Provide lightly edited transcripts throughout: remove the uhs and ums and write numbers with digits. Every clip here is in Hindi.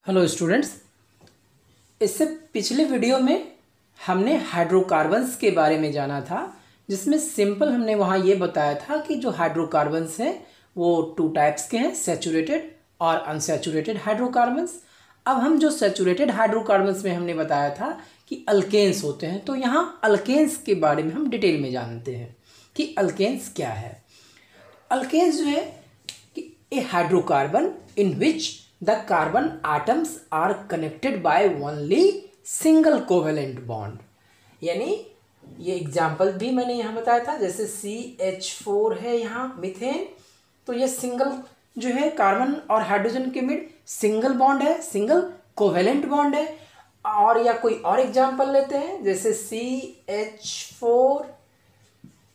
हेलो स्टूडेंट्स, इससे पिछले वीडियो में हमने हाइड्रोकार्बन्स के बारे में जाना था, जिसमें सिंपल हमने वहाँ ये बताया था कि जो हाइड्रोकार्बन्स हैं वो टू टाइप्स के हैं, सैचुरेटेड और अनसैचुरेटेड हाइड्रोकार्बन्स। अब हम जो सैचुरेटेड हाइड्रोकार्बन्स में हमने बताया था कि अल्केन्स होते हैं, तो यहाँ अल्केन्स के बारे में हम डिटेल में जानते हैं कि अल्केन्स क्या है। अल्केन्स जो है कि A hydrocarbon in which the carbon atoms are connected by only single covalent bond। यानी ये एग्जाम्पल भी मैंने यहाँ बताया था, जैसे CH4 है यहाँ मीथेन, तो ये सिंगल जो है कार्बन और हाइड्रोजन के मिड सिंगल बॉन्ड है, सिंगल कोवेलेंट बॉन्ड है। और या कोई और एग्जाम्पल लेते हैं, जैसे CH4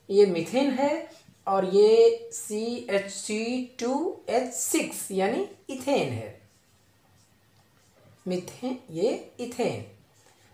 ये मीथेन है और ये CH2H6 यानी इथेन है, मीथेन ये इथेन।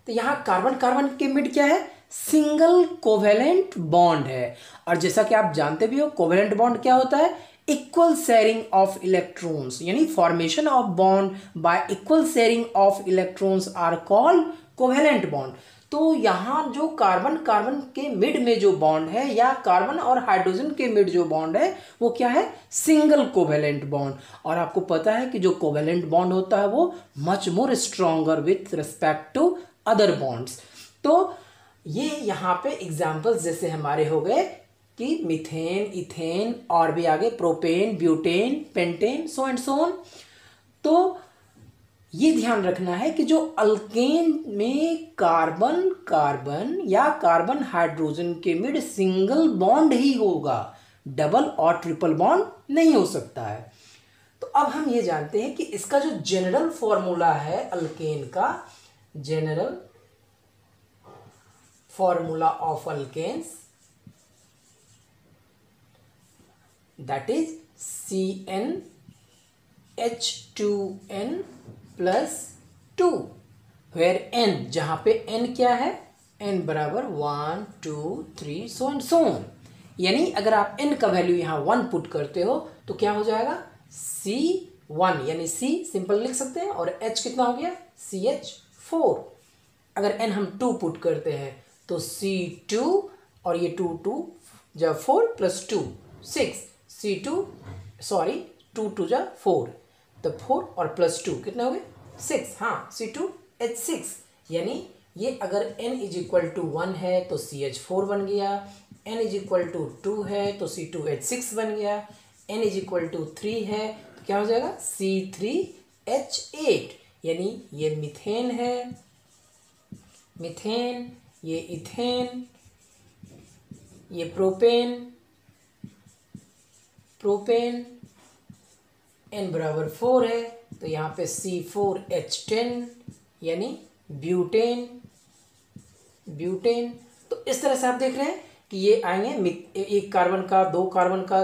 तो यहाँ कार्बन कार्बन के मिड क्या है, सिंगल कोवेलेंट बॉन्ड है। और जैसा कि आप जानते भी हो कोवेलेंट बॉन्ड क्या होता है, इक्वल शेयरिंग ऑफ इलेक्ट्रॉन्स, यानी formation of bond by equal sharing of electrons are called covalent bond. तो यहाँ जो कार्बन कार्बन के मिड में जो बॉन्ड है या कार्बन और हाइड्रोजन के मिड जो बॉन्ड है वो क्या है, सिंगल कोवेलेंट बॉन्ड। और आपको पता है कि जो कोवेलेंट बॉन्ड होता है वो much more stronger with respect to other bonds. तो ये यहाँ पे एग्जाम्पल्स जैसे हमारे हो गए कि मीथेन, इथेन और भी आगे propane, butane, pentane, so and so on. तो ये ध्यान रखना है कि जो अल्केन में कार्बन कार्बन या कार्बन हाइड्रोजन के मिड सिंगल बॉन्ड ही होगा, डबल और ट्रिपल बॉन्ड नहीं हो सकता है। तो अब हम ये जानते हैं कि इसका जो जनरल फॉर्मूला है अल्केन का, general formula of alkanes, that is CnH2n plus 2, where n, जहां पे n क्या है, n बराबर 1 2 3 सो एंड सो ऑन। यानी अगर आप n का वैल्यू यहाँ 1 पुट करते हो तो क्या हो जाएगा, C1 यानी C सिंपल लिख सकते हैं, और H कितना हो गया, CH4। अगर n हम 2 पुट करते हैं तो C2, और ये 2 2 जब 4 प्लस 2 6, C2 सॉरी 2 2 जा 4, तो 4 और प्लस 2 कितना हो गए 6, हाँ C2H6। यानी ये अगर n इज इक्वल टू 1 है तो CH4 बन गया, n इज इक्वल टू 2 है तो C2H6 बन गया, n इज इक्वल टू 3 है तो क्या हो जाएगा C3H8। यानी ये मीथेन है, मीथेन, ये इथेन, ये प्रोपेन, प्रोपेन, n बराबर 4 है तो यहाँ पे C4H10 यानी ब्यूटेन, ब्यूटेन। तो इस तरह से आप देख रहे हैं कि ये आएंगे एक कार्बन का, दो कार्बन का,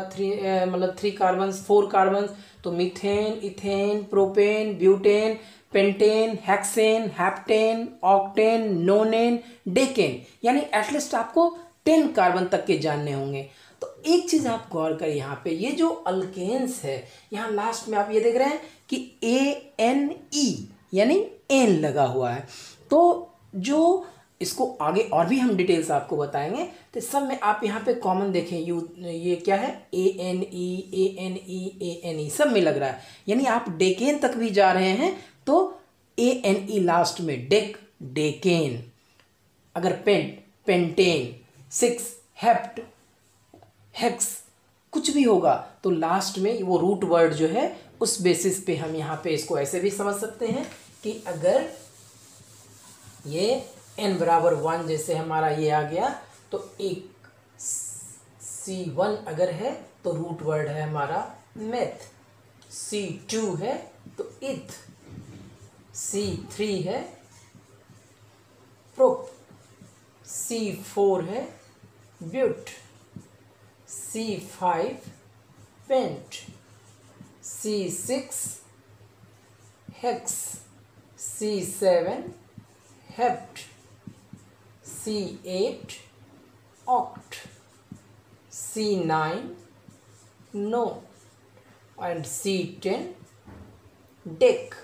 मतलब 3 कार्बन, 4 कार्बन, तो methane, ethane, propane, butane, pentane, hexane, heptane, octane, नोनेन, decane, यानी एटलीस्ट आपको 10 कार्बन तक के जानने होंगे। तो एक चीज आप गौर करें, यहाँ पे ये जो अल्केन्स है, यहाँ लास्ट में आप ये देख रहे हैं कि ANE यानी एन लगा हुआ है। तो जो इसको आगे और भी हम डिटेल्स आपको बताएंगे, तो सब में आप यहाँ पे कॉमन देखें, ये क्या है, ANE सब में लग रहा है। यानी आप डेकेन तक भी जा रहे हैं तो ANE लास्ट में, डेक, डेकेन। अगर पेंटेन, 6 हेप्ट, हेक्स कुछ भी होगा तो लास्ट में वो रूट वर्ड जो है उस बेसिस पे हम यहाँ पे इसको ऐसे भी समझ सकते हैं कि अगर ये n बराबर 1 जैसे हमारा ये आ गया तो एक C1 अगर है तो रूट वर्ड है हमारा मेथ, C2 है तो इथ, C3 है प्रोप, C4 है but, C5 pent, C6 hex, C7 hept, C8 oct, C9 no, and C10 dec.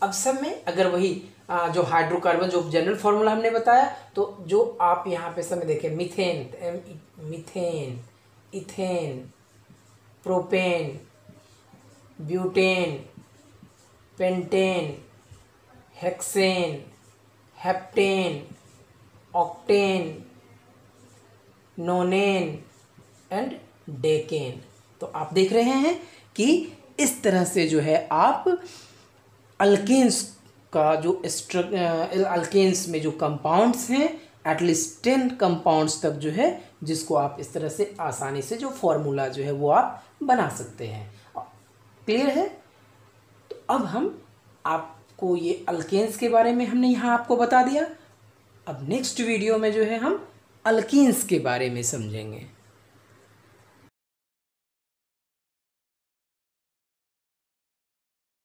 अब सब में अगर वही जो हाइड्रोकार्बन जो जनरल फार्मूला हमने बताया, तो जो आप यहाँ पे सब में देखें, methane, methane, ethane, propane, butane, pentane, hexane, heptane, octane, नोनेन and decane. तो आप देख रहे हैं कि इस तरह से जो है आप अल्केन्स का जो अल्केन्स में जो कंपाउंड्स हैं, एटलीस्ट 10 कंपाउंड्स तक जो है, जिसको आप इस तरह से आसानी से जो फॉर्मूला जो है वो आप बना सकते हैं। क्लियर है? तो अब हम आपको ये अल्केन्स के बारे में हमने यहाँ आपको बता दिया। अब नेक्स्ट वीडियो में जो है हम अल्कीन्स के बारे में समझेंगे।